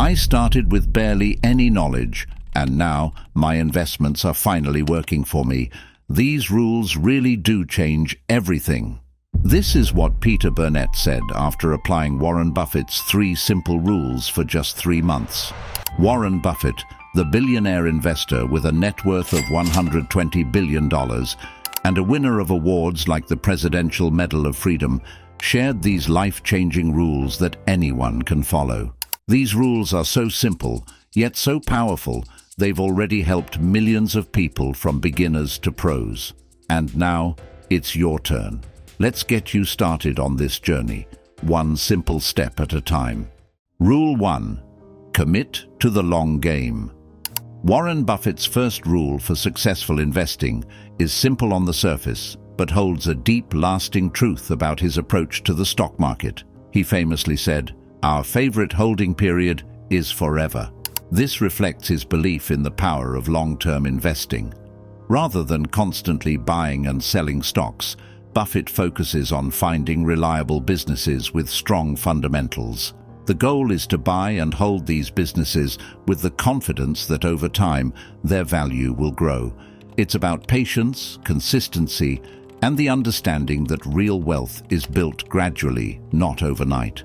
I started with barely any knowledge, and now my investments are finally working for me. These rules really do change everything. This is what Peter Burnett said after applying Warren Buffett's 3 simple rules for just 3 months. Warren Buffett, the billionaire investor with a net worth of $120 billion and a winner of awards like the Presidential Medal of Freedom, shared these life-changing rules that anyone can follow. These rules are so simple, yet so powerful, they've already helped millions of people from beginners to pros. And now, it's your turn. Let's get you started on this journey, one simple step at a time. Rule 1. Commit to the long game. Warren Buffett's first rule for successful investing is simple on the surface, but holds a deep, lasting truth about his approach to the stock market. He famously said, "Our favorite holding period is forever." This reflects his belief in the power of long-term investing. Rather than constantly buying and selling stocks, Buffett focuses on finding reliable businesses with strong fundamentals. The goal is to buy and hold these businesses with the confidence that over time their value will grow. It's about patience, consistency, and the understanding that real wealth is built gradually, not overnight.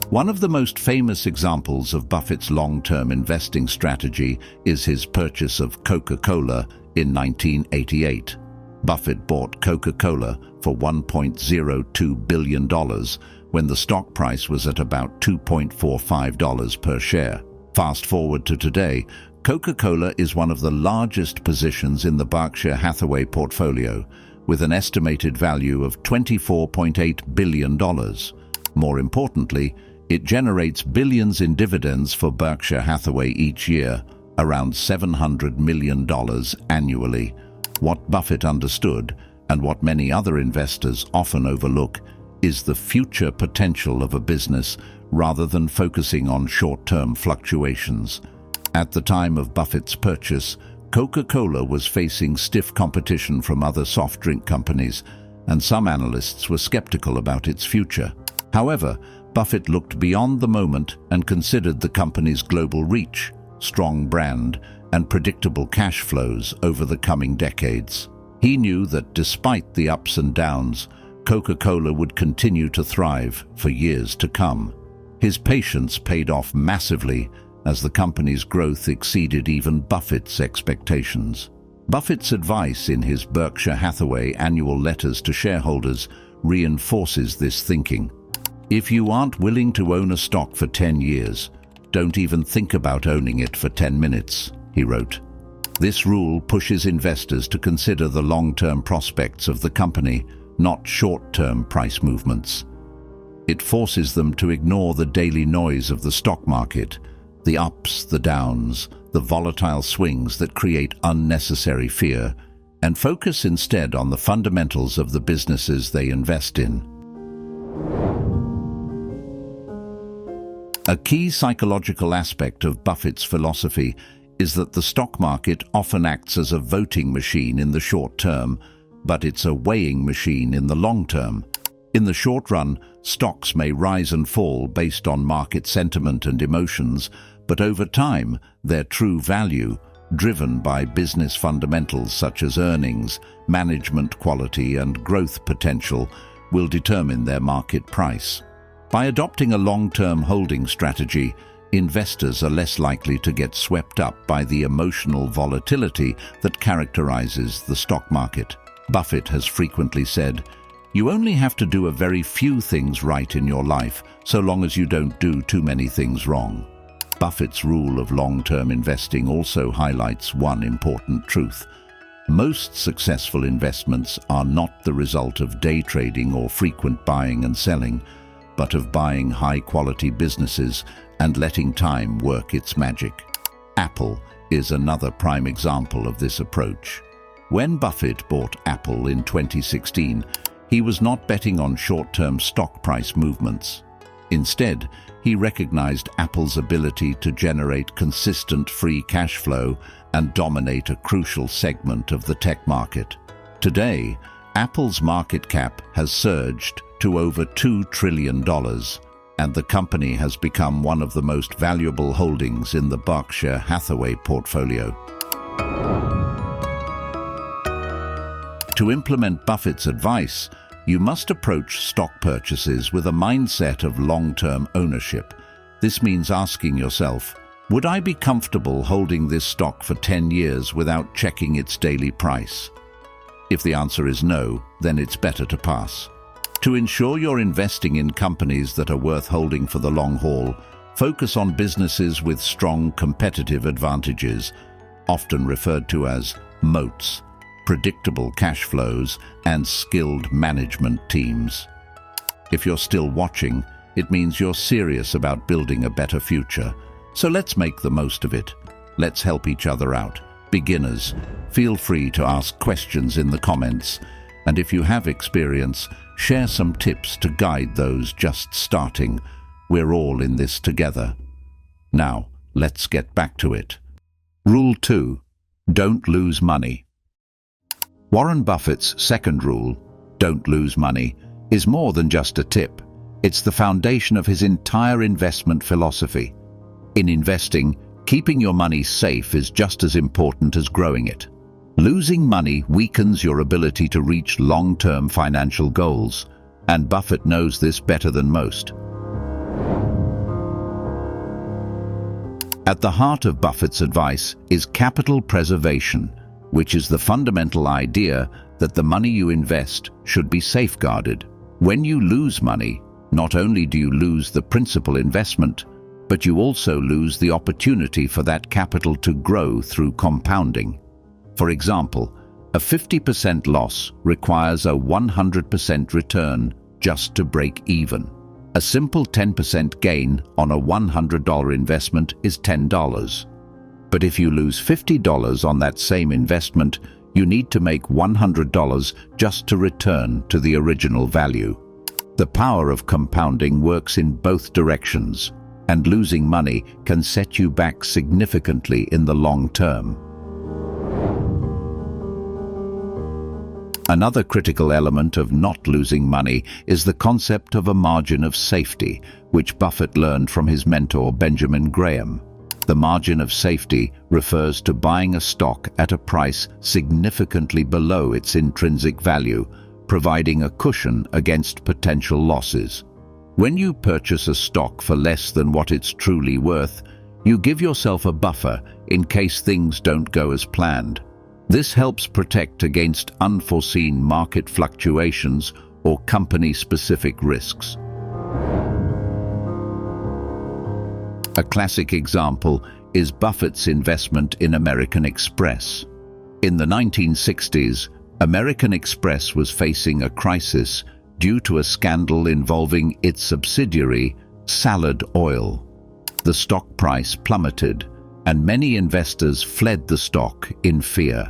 One of the most famous examples of Buffett's long-term investing strategy is his purchase of Coca-Cola in 1988. Buffett bought Coca-Cola for $1.02 billion when the stock price was at about $2.45 per share. Fast forward to today, Coca-Cola is one of the largest positions in the Berkshire Hathaway portfolio, with an estimated value of $24.8 billion. More importantly, it generates billions in dividends for Berkshire Hathaway each year, around $700 million annually. What Buffett understood, and what many other investors often overlook, is the future potential of a business rather than focusing on short-term fluctuations. At the time of Buffett's purchase, Coca-Cola was facing stiff competition from other soft drink companies, and some analysts were skeptical about its future. However, Buffett looked beyond the moment and considered the company's global reach, strong brand, and predictable cash flows over the coming decades. He knew that despite the ups and downs, Coca-Cola would continue to thrive for years to come. His patience paid off massively as the company's growth exceeded even Buffett's expectations. Buffett's advice in his Berkshire Hathaway annual letters to shareholders reinforces this thinking. If you aren't willing to own a stock for 10 years, don't even think about owning it for 10 minutes, he wrote. This rule pushes investors to consider the long-term prospects of the company, not short-term price movements. It forces them to ignore the daily noise of the stock market, the ups, the downs, the volatile swings that create unnecessary fear, and focus instead on the fundamentals of the businesses they invest in. A key psychological aspect of Buffett's philosophy is that the stock market often acts as a voting machine in the short term, but it's a weighing machine in the long term. In the short run, stocks may rise and fall based on market sentiment and emotions, but over time, their true value, driven by business fundamentals such as earnings, management quality, and growth potential, will determine their market price. By adopting a long-term holding strategy, investors are less likely to get swept up by the emotional volatility that characterizes the stock market. Buffett has frequently said, "You only have to do a very few things right in your life, so long as you don't do too many things wrong." Buffett's rule of long-term investing also highlights one important truth. Most successful investments are not the result of day trading or frequent buying and selling, but of buying high-quality businesses and letting time work its magic. Apple is another prime example of this approach. When Buffett bought Apple in 2016, he was not betting on short-term stock price movements. Instead, he recognized Apple's ability to generate consistent free cash flow and dominate a crucial segment of the tech market. Today, Apple's market cap has surged to over $2 trillion, and the company has become one of the most valuable holdings in the Berkshire Hathaway portfolio. To implement Buffett's advice, you must approach stock purchases with a mindset of long-term ownership. This means asking yourself, would I be comfortable holding this stock for 10 years without checking its daily price? If the answer is no, then it's better to pass. To ensure you're investing in companies that are worth holding for the long haul, focus on businesses with strong competitive advantages, often referred to as moats, predictable cash flows, and skilled management teams. If you're still watching, it means you're serious about building a better future. So let's make the most of it. Let's help each other out. Beginners, feel free to ask questions in the comments, and if you have experience, share some tips to guide those just starting. We're all in this together. Now, let's get back to it. Rule 2. Don't lose money. Warren Buffett's second rule, don't lose money, is more than just a tip. It's the foundation of his entire investment philosophy. In investing, keeping your money safe is just as important as growing it. Losing money weakens your ability to reach long-term financial goals, and Buffett knows this better than most. At the heart of Buffett's advice is capital preservation, which is the fundamental idea that the money you invest should be safeguarded. When you lose money, not only do you lose the principal investment, but you also lose the opportunity for that capital to grow through compounding. For example, a 50% loss requires a 100% return just to break even. A simple 10% gain on a $100 investment is $10. But if you lose $50 on that same investment, you need to make $100 just to return to the original value. The power of compounding works in both directions, and losing money can set you back significantly in the long term. Another critical element of not losing money is the concept of a margin of safety, which Buffett learned from his mentor Benjamin Graham. The margin of safety refers to buying a stock at a price significantly below its intrinsic value, providing a cushion against potential losses. When you purchase a stock for less than what it's truly worth, you give yourself a buffer in case things don't go as planned. This helps protect against unforeseen market fluctuations or company-specific risks. A classic example is Buffett's investment in American Express. In the 1960s, American Express was facing a crisis due to a scandal involving its subsidiary, Salad Oil. The stock price plummeted, and many investors fled the stock in fear.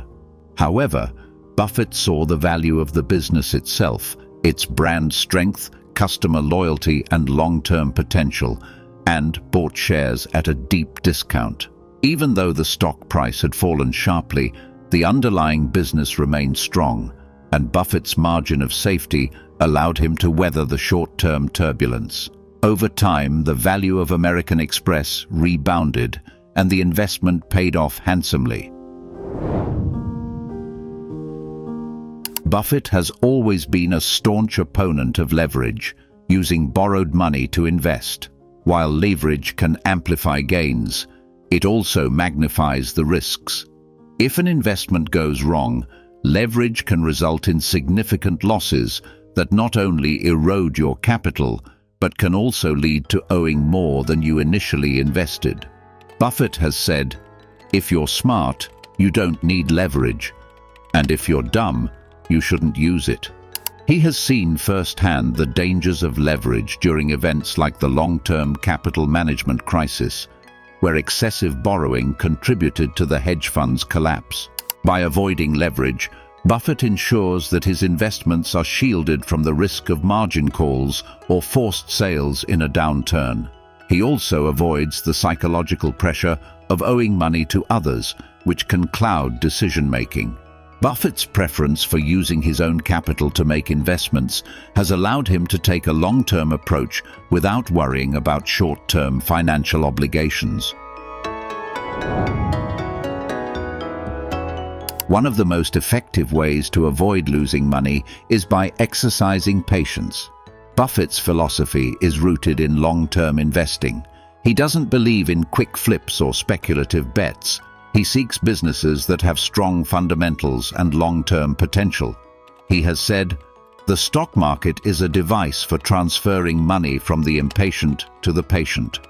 However, Buffett saw the value of the business itself, its brand strength, customer loyalty, and long-term potential, and bought shares at a deep discount. Even though the stock price had fallen sharply, the underlying business remained strong, and Buffett's margin of safety allowed him to weather the short-term turbulence. Over time, the value of American Express rebounded, and the investment paid off handsomely. Buffett has always been a staunch opponent of leverage, using borrowed money to invest. While leverage can amplify gains, it also magnifies the risks. If an investment goes wrong, leverage can result in significant losses that not only erode your capital, but can also lead to owing more than you initially invested. Buffett has said, if you're smart, you don't need leverage, and if you're dumb, you shouldn't use it. He has seen firsthand the dangers of leverage during events like the long-term capital management crisis, where excessive borrowing contributed to the hedge fund's collapse. By avoiding leverage, Buffett ensures that his investments are shielded from the risk of margin calls or forced sales in a downturn. He also avoids the psychological pressure of owing money to others, which can cloud decision-making. Buffett's preference for using his own capital to make investments has allowed him to take a long-term approach without worrying about short-term financial obligations. One of the most effective ways to avoid losing money is by exercising patience. Buffett's philosophy is rooted in long-term investing. He doesn't believe in quick flips or speculative bets. He seeks businesses that have strong fundamentals and long-term potential. He has said, "The stock market is a device for transferring money from the impatient to the patient."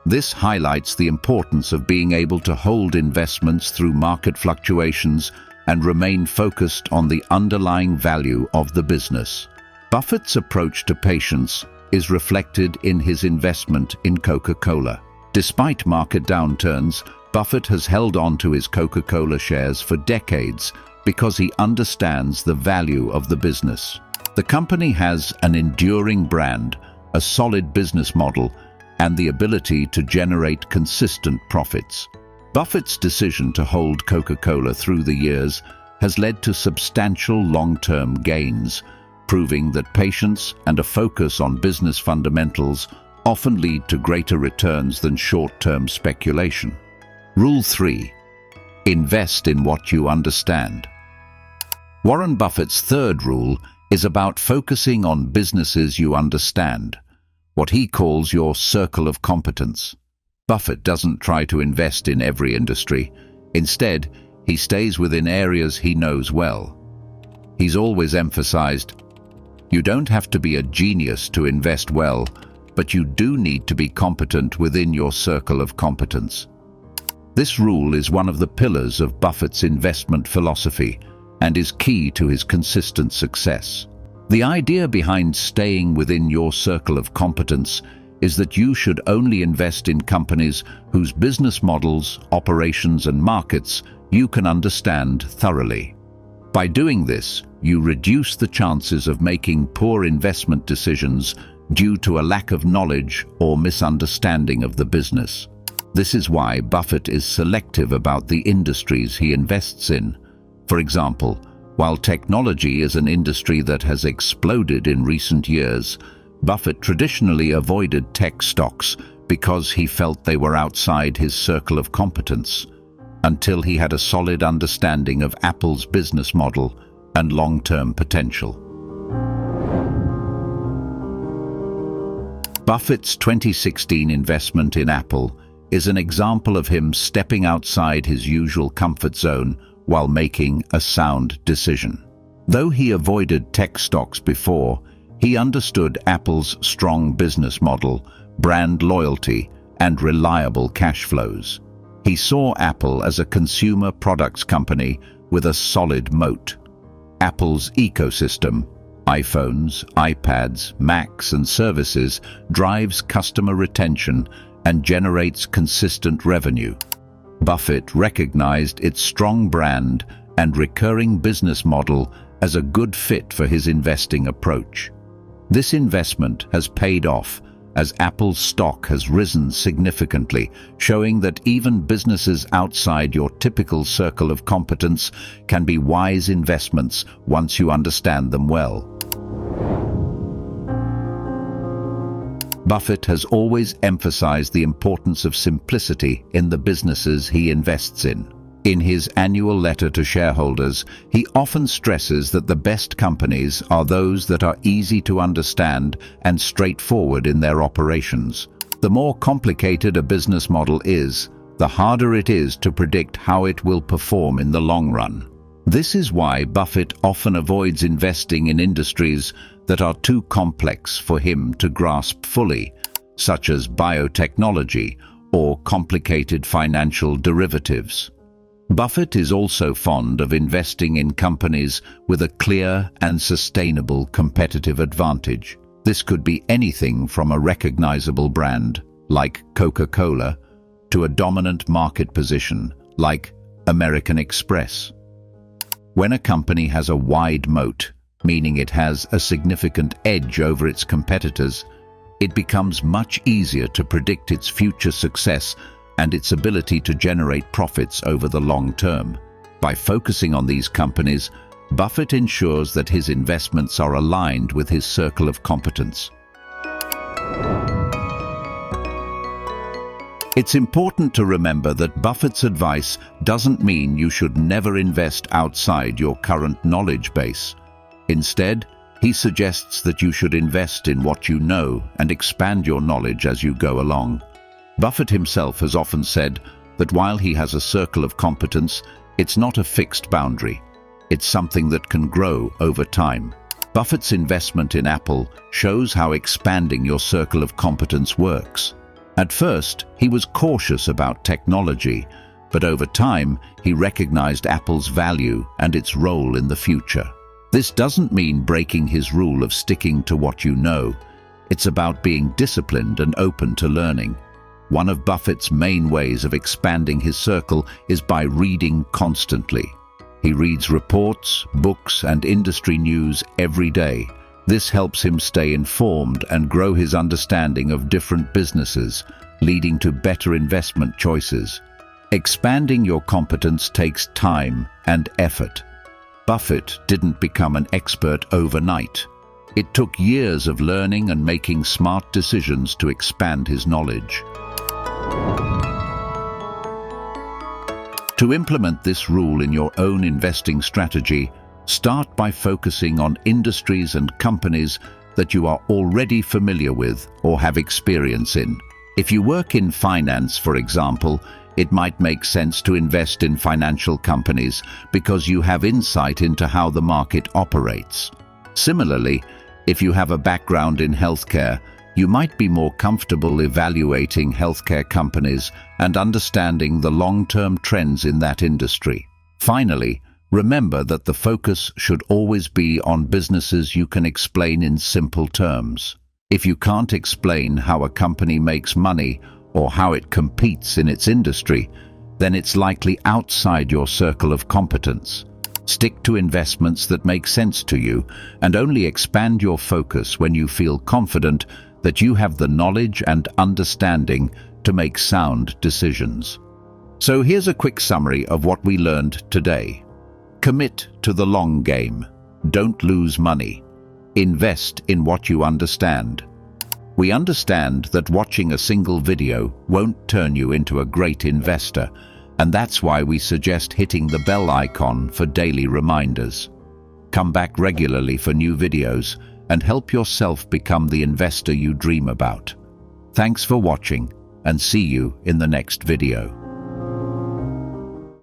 This highlights the importance of being able to hold investments through market fluctuations and remain focused on the underlying value of the business. Buffett's approach to patience is reflected in his investment in Coca-Cola. Despite market downturns, Buffett has held on to his Coca-Cola shares for decades because he understands the value of the business. The company has an enduring brand, a solid business model, and the ability to generate consistent profits. Buffett's decision to hold Coca-Cola through the years has led to substantial long-term gains, proving that patience and a focus on business fundamentals often lead to greater returns than short-term speculation. Rule 3. Invest in what you understand. Warren Buffett's third rule is about focusing on businesses you understand, what he calls your circle of competence. Buffett doesn't try to invest in every industry. Instead, he stays within areas he knows well. He's always emphasized, "You don't have to be a genius to invest well, but you do need to be competent within your circle of competence." This rule is one of the pillars of Buffett's investment philosophy and is key to his consistent success. The idea behind staying within your circle of competence is that you should only invest in companies whose business models, operations, and markets you can understand thoroughly. By doing this, you reduce the chances of making poor investment decisions due to a lack of knowledge or misunderstanding of the business. This is why Buffett is selective about the industries he invests in. For example, while technology is an industry that has exploded in recent years, Buffett traditionally avoided tech stocks because he felt they were outside his circle of competence, until he had a solid understanding of Apple's business model and long-term potential. Buffett's 2016 investment in Apple is an example of him stepping outside his usual comfort zone while making a sound decision. Though he avoided tech stocks before, he understood Apple's strong business model, brand loyalty, and reliable cash flows. He saw Apple as a consumer products company with a solid moat. Apple's ecosystem, iPhones, iPads, Macs, and services, drives customer retention and generates consistent revenue. Buffett recognized its strong brand and recurring business model as a good fit for his investing approach. This investment has paid off as Apple's stock has risen significantly, showing that even businesses outside your typical circle of competence can be wise investments once you understand them well. Buffett has always emphasized the importance of simplicity in the businesses he invests in. In his annual letter to shareholders, he often stresses that the best companies are those that are easy to understand and straightforward in their operations. The more complicated a business model is, the harder it is to predict how it will perform in the long run. This is why Buffett often avoids investing in industries that are too complex for him to grasp fully, such as biotechnology or complicated financial derivatives. Buffett is also fond of investing in companies with a clear and sustainable competitive advantage. This could be anything from a recognizable brand, like Coca-Cola, to a dominant market position, like American Express. When a company has a wide moat, meaning it has a significant edge over its competitors, it becomes much easier to predict its future success and its ability to generate profits over the long term. By focusing on these companies, Buffett ensures that his investments are aligned with his circle of competence. It's important to remember that Buffett's advice doesn't mean you should never invest outside your current knowledge base. Instead, he suggests that you should invest in what you know and expand your knowledge as you go along. Buffett himself has often said that while he has a circle of competence, it's not a fixed boundary. It's something that can grow over time. Buffett's investment in Apple shows how expanding your circle of competence works. At first, he was cautious about technology, but over time, he recognized Apple's value and its role in the future. This doesn't mean breaking his rule of sticking to what you know. It's about being disciplined and open to learning. One of Buffett's main ways of expanding his circle is by reading constantly. He reads reports, books, and industry news every day. This helps him stay informed and grow his understanding of different businesses, leading to better investment choices. Expanding your competence takes time and effort. Buffett didn't become an expert overnight. It took years of learning and making smart decisions to expand his knowledge. To implement this rule in your own investing strategy, start by focusing on industries and companies that you are already familiar with or have experience in. If you work in finance, for example, it might make sense to invest in financial companies because you have insight into how the market operates. Similarly, if you have a background in healthcare, you might be more comfortable evaluating healthcare companies and understanding the long-term trends in that industry. Finally, remember that the focus should always be on businesses you can explain in simple terms. If you can't explain how a company makes money or how it competes in its industry, then it's likely outside your circle of competence. Stick to investments that make sense to you and only expand your focus when you feel confident that you have the knowledge and understanding to make sound decisions. So here's a quick summary of what we learned today. Commit to the long game. Don't lose money. Invest in what you understand. We understand that watching a single video won't turn you into a great investor, and that's why we suggest hitting the bell icon for daily reminders. Come back regularly for new videos and help yourself become the investor you dream about. Thanks for watching, and see you in the next video.